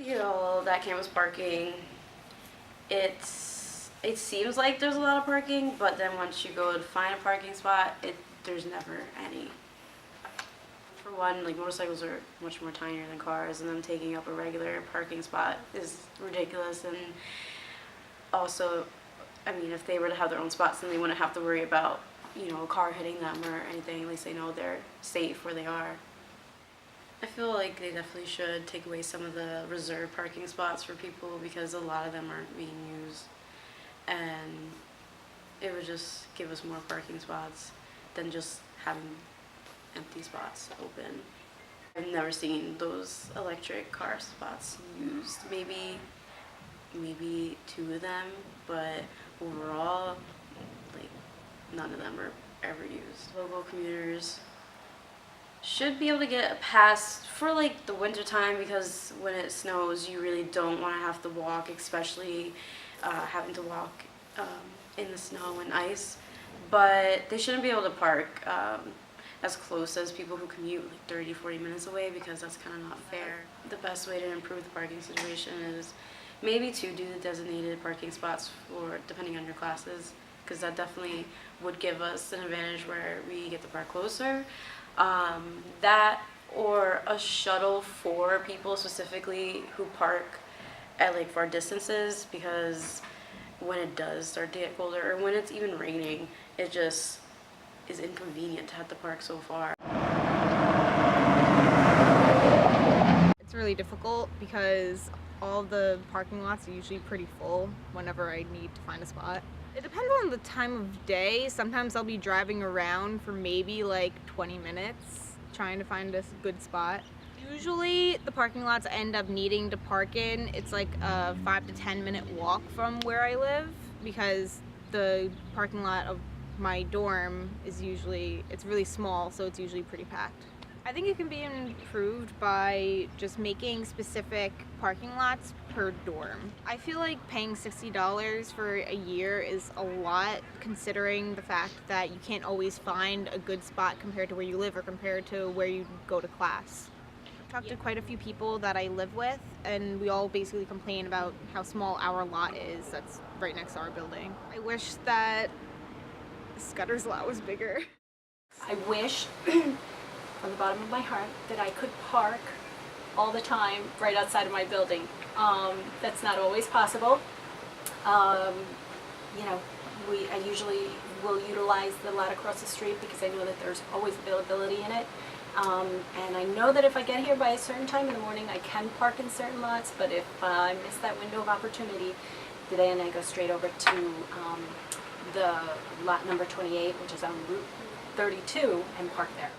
feel that campus parking, it seems like there's a lot of parking, but then once you go to find a parking spot, there's never any. For one, like, motorcycles are much more tinier than cars, and them taking up a regular parking spot is ridiculous. And also, I mean, if they were to have their own spots, then they wouldn't have to worry about, you know, a car hitting them or anything. At least they know they're safe where they are. I feel like they definitely should take away some of the reserved parking spots for people, because a lot of them aren't being used, and it would just give us more parking spots than just having empty spots open. I've never seen those electric car spots used. Maybe 2 of them, but overall, like, none of them are ever used. Local commuters should be able to get a pass for, like, the winter time, because when it snows you really don't want to have to walk, especially having to walk in the snow and ice. But they shouldn't be able to park as close as people who commute like 30-40 minutes away, because that's kind of not fair. The best way to improve the parking situation is maybe to do the designated parking spots for, depending on your classes, because that definitely would give us an advantage where we get to park closer. That, or a shuttle for people specifically who park at, like, far distances, because when it does start to get colder, or when it's even raining, it just is inconvenient to have to park so far. It's really difficult because all the parking lots are usually pretty full whenever I need to find a spot. It depends on the time of day. Sometimes I'll be driving around for maybe like 20 minutes trying to find a good spot. Usually the parking lots I end up needing to park in, it's like a 5 to 10 minute walk from where I live, because the parking lot of my dorm is usually, it's really small, so it's usually pretty packed. I think it can be improved by just making specific parking lots per dorm. I feel like paying $60 for a year is a lot, considering the fact that you can't always find a good spot compared to where you live or compared to where you go to class. I've talked to quite a few people that I live with, and we all basically complain about how small our lot is that's right next to our building. I wish that Scudder's lot was bigger. I wish from the bottom of my heart that I could park all the time right outside of my building. That's not always possible. You know, I usually will utilize the lot across the street because I know that there's always availability in it. And I know that if I get here by a certain time in the morning, I can park in certain lots, but if I miss that window of opportunity, then I go straight over to the lot number 28, which is on Route 32, and park there.